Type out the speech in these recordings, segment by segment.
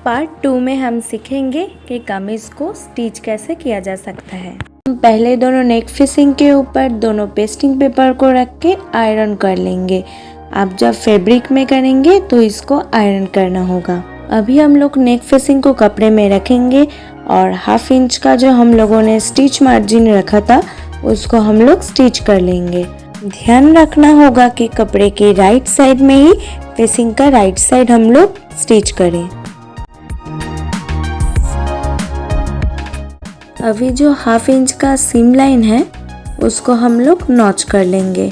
Part 2 में हम सीखेंगे कि कमीज़ को स्टिच कैसे किया जा सकता है। हम पहले दोनों नेक फिसिंग के ऊपर दोनों पेस्टिंग पेपर को रख के आयरन कर लेंगे। आप जब फैब्रिक में करेंगे तो इसको आयरन करना होगा। अभी हम लोग नेक फिसिंग को कपड़े में रखेंगे और 1/2 इंच का जो हम लोगों ने स्टिच मार्जिन रखा था उसको हम लोग स्टिच कर लेंगे। ध्यान रखना होगा कि कपड़े के राइट साइड में ही फेसिंग का राइट साइड हम लोग स्टिच करें। अभी जो 1/2 इंच का सीम लाइन है उसको हम लोग नॉच कर लेंगे।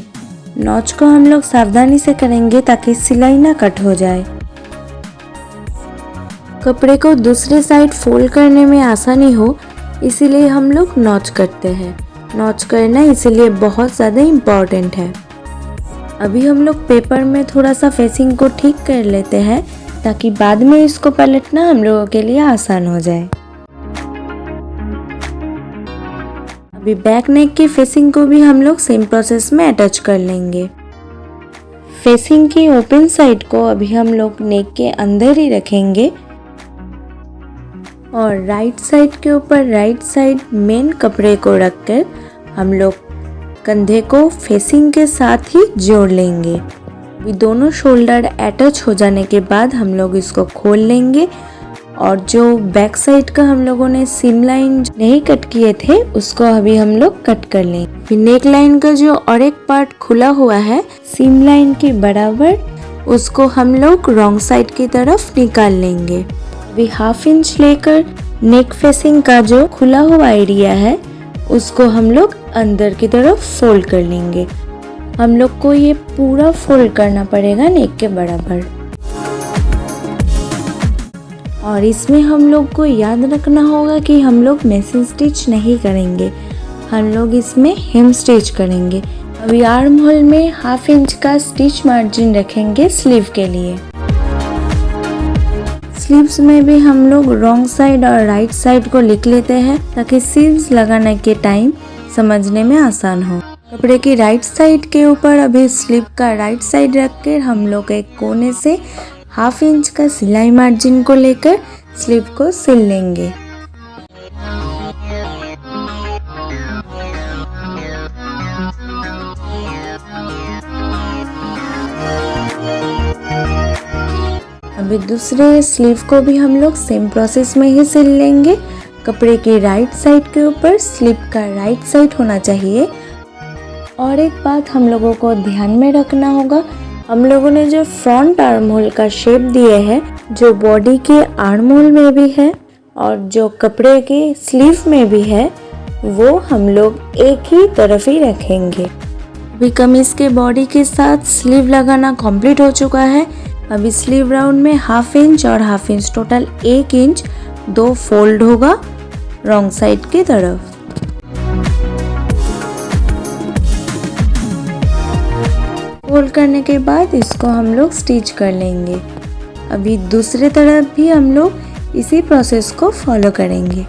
नॉच को हम लोग सावधानी से करेंगे ताकि सिलाई ना कट हो जाए। कपड़े को दूसरे साइड फोल्ड करने में आसानी हो इसीलिए हम लोग नॉच करते हैं। नॉच करना इसीलिए बहुत ज़्यादा इम्पॉर्टेंट है। अभी हम लोग पेपर में थोड़ा सा फेसिंग को ठीक कर लेते हैं ताकि बाद में इसको पलटना हम लोगों के लिए आसान हो जाए। अभी बैक नेक की फेसिंग को भी हम लोग सेम प्रोसेस में अटैच कर लेंगे। फेसिंग की ओपन साइड को अभी हम लोग नेक के अंदर ही रखेंगे और राइट साइड के ऊपर राइट साइड मेन कपड़े को रखकर हम लोग कंधे को फेसिंग के साथ ही जोड़ लेंगे। अभी दोनों शोल्डर अटैच हो जाने के बाद हम लोग इसको खोल लेंगे और जो बैक साइड का हम लोगों ने सीम लाइन नहीं कट किए थे उसको अभी हम लोग कट कर लेंगे। नेक लाइन का जो और एक पार्ट खुला हुआ है सीम लाइन के बराबर उसको हम लोग रॉन्ग साइड की तरफ निकाल लेंगे। अभी 1/2 इंच लेकर नेक फेसिंग का जो खुला हुआ एरिया है उसको हम लोग अंदर की तरफ फोल्ड कर लेंगे। हम लोग को ये पूरा फोल्ड करना पड़ेगा नेक के बराबर। और इसमें हम लोग को याद रखना होगा कि हम लोग मेसिंग स्टिच नहीं करेंगे, हम लोग इसमें हेम स्टिच करेंगे। अभी आर्म होल में 1/2 इंच का स्टिच मार्जिन रखेंगे स्लीव के लिए। स्लीव्स में भी हम लोग रॉन्ग साइड और राइट साइड को लिख लेते हैं ताकि सीम्स लगाने के टाइम समझने में आसान हो। कपड़े की राइट साइड के ऊपर अभी स्लीव का राइट साइड रख कर हम लोग एक कोने से 1/2 इंच का सिलाई मार्जिन को लेकर स्लीव को सिल लेंगे। अभी दूसरे स्लीव को भी हम लोग सेम प्रोसेस में ही सिल लेंगे। कपड़े के राइट साइड के ऊपर स्लीव का राइट साइड होना चाहिए। और एक बात हम लोगों को ध्यान में रखना होगा, हम लोगों ने जो फ्रंट आर्म होल का शेप दिए है जो बॉडी के आर्म होल में भी है और जो कपड़े के स्लीव में भी है वो हम लोग एक ही तरफ ही रखेंगे। अभी कमीज के बॉडी के साथ स्लीव लगाना कंप्लीट हो चुका है। अभी स्लीव राउंड में 1/2 इंच और 1/2 इंच टोटल 1 इंच 2 फोल्ड होगा रॉन्ग साइड की तरफ। फोल्ड करने के बाद इसको हम लोग स्टिच कर लेंगे। अभी दूसरे तरफ भी हम लोग इसी प्रोसेस को फॉलो करेंगे।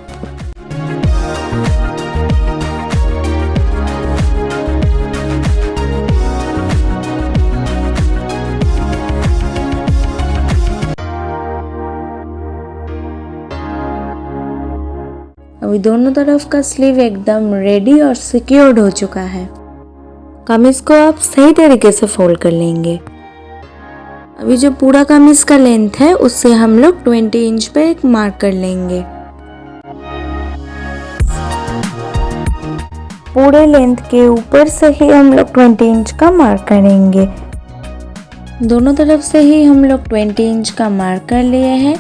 अभी दोनों तरफ का स्लीव एकदम रेडी और सिक्योर्ड हो चुका है। कमीज को आप सही तरीके से फोल्ड कर लेंगे। अभी जो पूरा कमीज का लेंथ है उससे हम लोग 20 इंच पे एक मार्क कर लेंगे। पूरे लेंथ के ऊपर से ही हम लोग 20 इंच का मार्क करेंगे। दोनों तरफ से ही हम लोग 20 इंच का मार्क कर लिए हैं।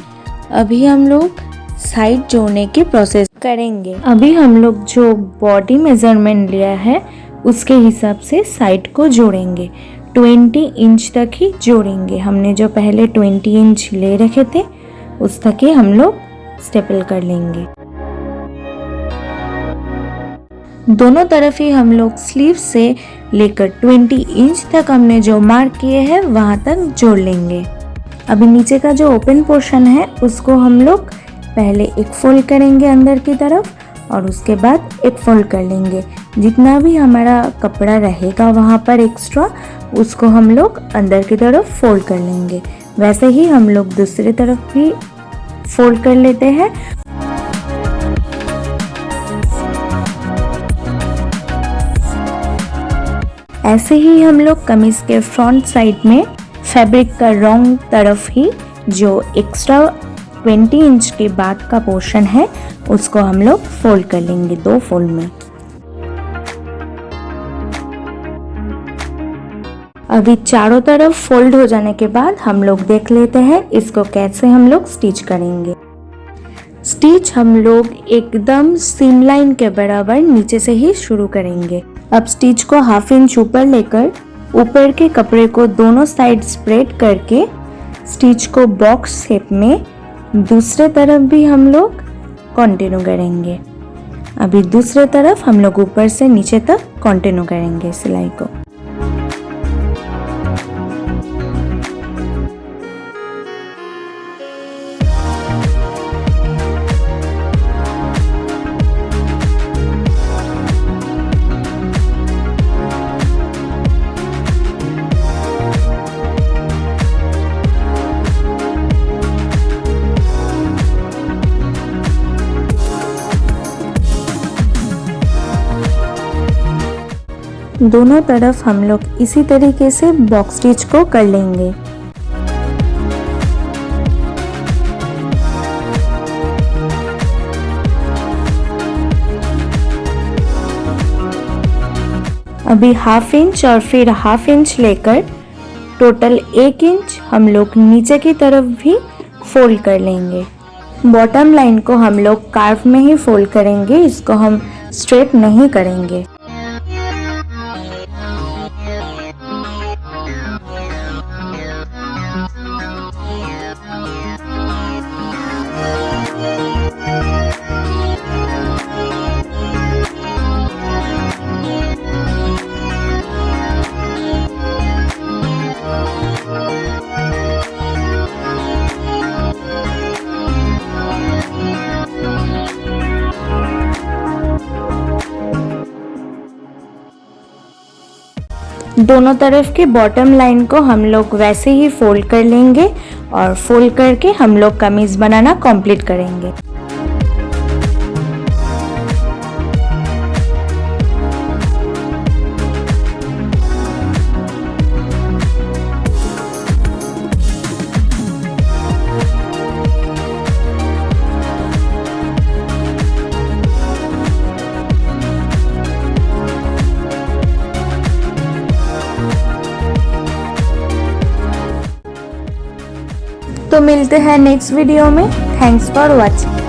अभी हम लोग साइड जोड़ने की प्रोसेस करेंगे। अभी हम लोग जो बॉडी मेजरमेंट लिया है उसके हिसाब से साइड को जोड़ेंगे। 20 इंच तक ही जोड़ेंगे। हमने जो पहले 20 इंच ले रखे थे उस तक ही हम लोग स्टेपल कर लेंगे। दोनों तरफ ही हम लोग स्लीव से लेकर 20 इंच तक हमने जो मार्क किए हैं वहां तक जोड़ लेंगे। अभी नीचे का जो ओपन पोर्शन है उसको हम लोग पहले एक फोल्ड करेंगे अंदर की तरफ और उसके बाद एक फोल्ड कर लेंगे। जितना भी हमारा कपड़ा रहेगा वहाँ पर एक्स्ट्रा उसको हम लोग अंदर की तरफ फोल्ड कर लेंगे। वैसे ही हम लोग दूसरी तरफ भी फोल्ड कर लेते हैं। ऐसे ही हम लोग कमीज के फ्रंट साइड में फैब्रिक का रॉन्ग तरफ ही जो एक्स्ट्रा 20 इंच के बाद का पोर्शन है उसको हम लोग फोल्ड कर लेंगे 2 फोल्ड में। अभी चारों तरफ फोल्ड हो जाने के बाद हम लोग देख लेते हैं इसको कैसे हम लोग स्टिच करेंगे। स्टिच हम लोग एकदम सीम लाइन के बराबर नीचे से ही शुरू करेंगे। अब स्टिच को 1/2 इंच ऊपर लेकर ऊपर के कपड़े को दोनों साइड स्प्रेड करके स्टिच को बॉक्स शेप में दूसरे तरफ भी हम लोग कंटिन्यू करेंगे। अभी दूसरे तरफ हम लोग ऊपर से नीचे तक कंटिन्यू करेंगे सिलाई को। दोनों तरफ हम लोग इसी तरीके से बॉक्स स्टिच को कर लेंगे। अभी 1/2 इंच और फिर 1/2 इंच लेकर टोटल 1 इंच हम लोग नीचे की तरफ भी फोल्ड कर लेंगे। बॉटम लाइन को हम लोग कार्व में ही फोल्ड करेंगे, इसको हम स्ट्रेट नहीं करेंगे। दोनों तरफ के बॉटम लाइन को हम लोग वैसे ही फोल्ड कर लेंगे और फोल्ड करके हम लोग कमीज बनाना कंप्लीट करेंगे। तो मिलते हैं नेक्स्ट वीडियो में। Thanks for watching.